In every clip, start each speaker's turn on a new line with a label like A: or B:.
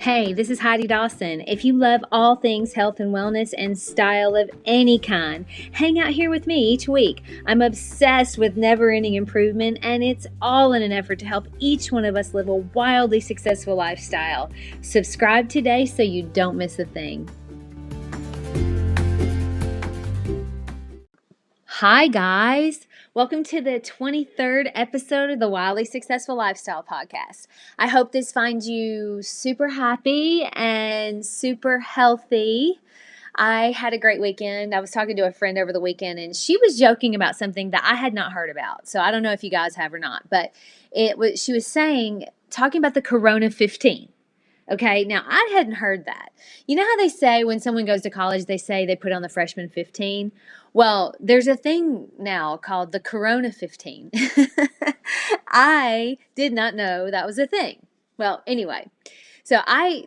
A: Hey, this is Heidi Dawson. If you love all things health and wellness and style of any kind, hang out here with me each week. I'm obsessed with never-ending improvement, and it's all in an effort to help each one of us live a wildly successful lifestyle. Subscribe today so you don't miss a thing. Hi, guys. Welcome to the 23rd episode of the Wildly Successful Lifestyle Podcast. I hope this finds you super happy and super healthy. I had a great weekend. I was talking to a friend over the weekend, and she was joking about something that I had not heard about. So I don't know if you guys have or not, but she was talking about the Corona 15. Okay, now I hadn't heard that. You know how they say when someone goes to college, they say they put on the freshman 15? Well, there's a thing now called the Corona 15. I did not know that was a thing. Well, anyway, so I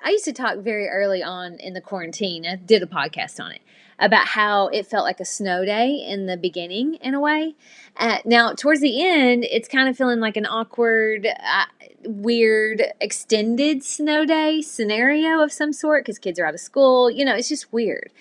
A: used to talk very early on in the quarantine. I did a podcast on it about how it felt like a snow day in the beginning in a way. Now, towards the end, it's kind of feeling like an awkward, weird, extended snow day scenario of some sort because kids are out of school. You know, it's just weird.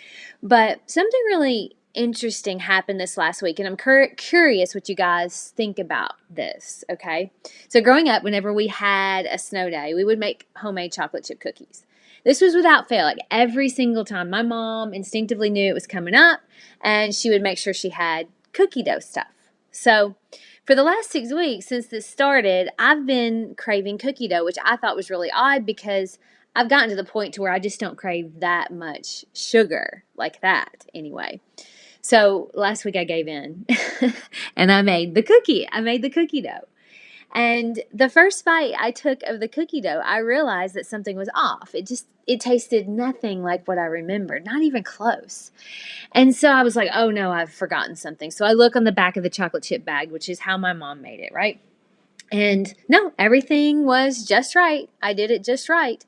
A: But something really interesting happened this last week, and I'm curious what you guys think about this, okay? So growing up, whenever we had a snow day, we would make homemade chocolate chip cookies. This was without fail, like every single time. My mom instinctively knew it was coming up, and she would make sure she had cookie dough stuff. So for the last 6 weeks since this started, I've been craving cookie dough, which I thought was really odd because I've gotten to the point to where I just don't crave that much sugar like that anyway. So last week I gave in and I made the cookie dough. And the first bite I took of the cookie dough, I realized that something was off. It tasted nothing like what I remembered, not even close. And so I was like, oh no, I've forgotten something. So I look on the back of the chocolate chip bag, which is how my mom made it, right? And no, everything was just right. I did it just right.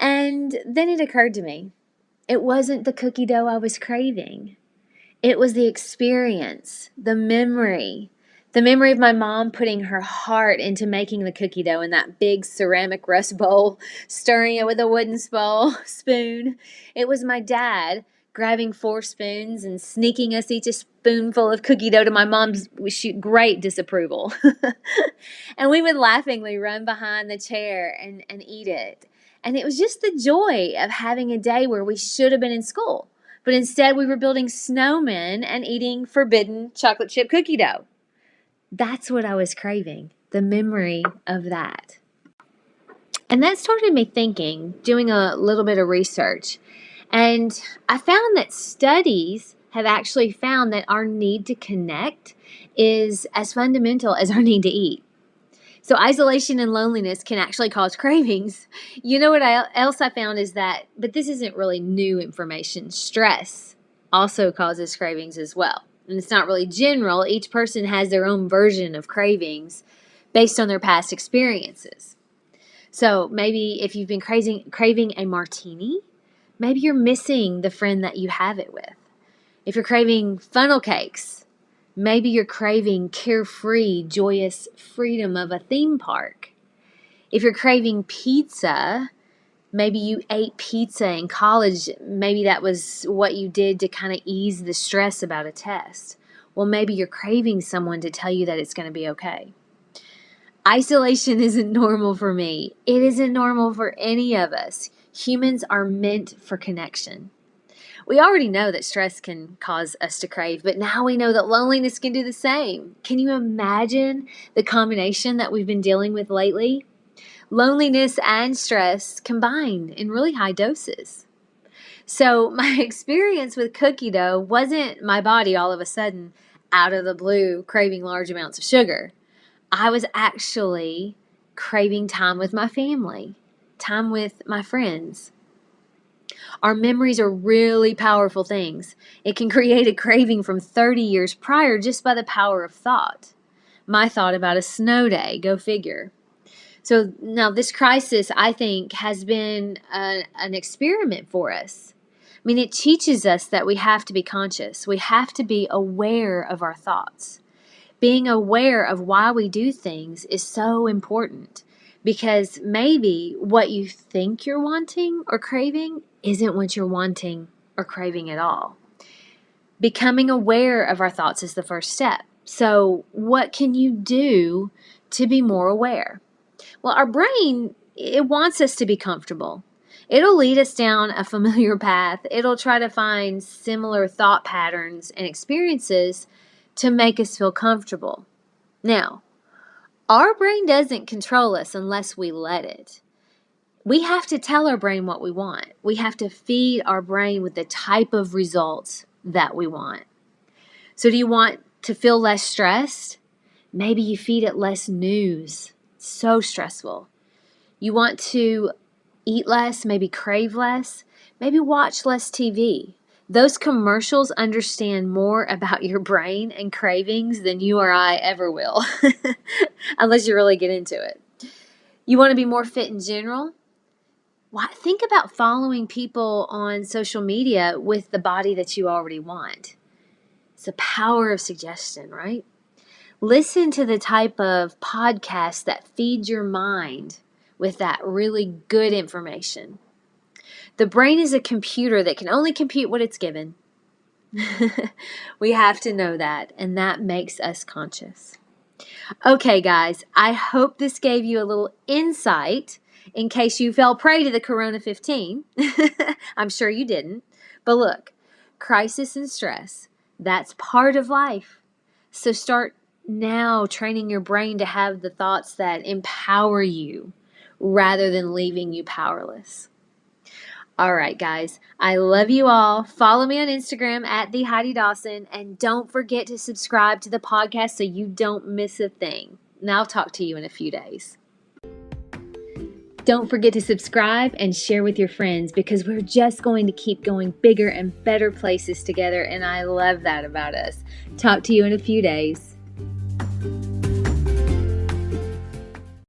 A: And then it occurred to me, it wasn't the cookie dough I was craving. It was the experience, the memory of my mom putting her heart into making the cookie dough in that big ceramic rust bowl, stirring it with a wooden spoon. It was my dad grabbing 4 spoons and sneaking us each a spoonful of cookie dough to my mom's great disapproval. And we would laughingly run behind the chair and eat it. And it was just the joy of having a day where we should have been in school. But instead, we were building snowmen and eating forbidden chocolate chip cookie dough. That's what I was craving, the memory of that. And that started me thinking, doing a little bit of research. And I found that studies have actually found that our need to connect is as fundamental as our need to eat. So isolation and loneliness can actually cause cravings. You know what else I found is that, but this isn't really new information, stress also causes cravings as well. And it's not really general. Each person has their own version of cravings based on their past experiences. So maybe if you've been craving a martini, maybe you're missing the friend that you have it with. If you're craving funnel cakes, maybe you're craving carefree, joyous freedom of a theme park. If you're craving pizza, maybe you ate pizza in college. Maybe that was what you did to kind of ease the stress about a test. Well, maybe you're craving someone to tell you that it's going to be okay. Isolation isn't normal for me. It isn't normal for any of us. Humans are meant for connection. We already know that stress can cause us to crave, but now we know that loneliness can do the same. Can you imagine the combination that we've been dealing with lately? Loneliness and stress combined in really high doses. So my experience with cookie dough wasn't my body all of a sudden out of the blue craving large amounts of sugar. I was actually craving time with my family, time with my friends. Our memories are really powerful things. It can create a craving from 30 years prior just by the power of thought. My thought about a snow day, go figure. So now this crisis, I think, has been an experiment for us. I mean, it teaches us that we have to be conscious. We have to be aware of our thoughts. Being aware of why we do things is so important because maybe what you think you're wanting or craving isn't what you're wanting or craving at all. Becoming aware of our thoughts is the first step. So, what can you do to be more aware? Well, our brain, it wants us to be comfortable. It'll lead us down a familiar path. It'll try to find similar thought patterns and experiences to make us feel comfortable. Now, our brain doesn't control us unless we let it. We have to tell our brain what we want. We have to feed our brain with the type of results that we want. So do you want to feel less stressed? Maybe you feed it less news. It's so stressful. You want to eat less, maybe crave less, maybe watch less TV. Those commercials understand more about your brain and cravings than you or I ever will, unless you really get into it. You want to be more fit in general? Think about following people on social media with the body that you already want. It's the power of suggestion, right? Listen to the type of podcast that feeds your mind with that really good information. The brain is a computer that can only compute what it's given. We have to know that, and that makes us conscious. Okay, guys, I hope this gave you a little insight in case you fell prey to the Corona 15. I'm sure you didn't. But look, crisis and stress, that's part of life. So start now training your brain to have the thoughts that empower you rather than leaving you powerless. All right, guys, I love you all. Follow me on Instagram at the Heidi Dawson, and don't forget to subscribe to the podcast so you don't miss a thing. And I'll talk to you in a few days. Don't forget to subscribe and share with your friends, because we're just going to keep going bigger and better places together, and I love that about us. Talk to you in a few days.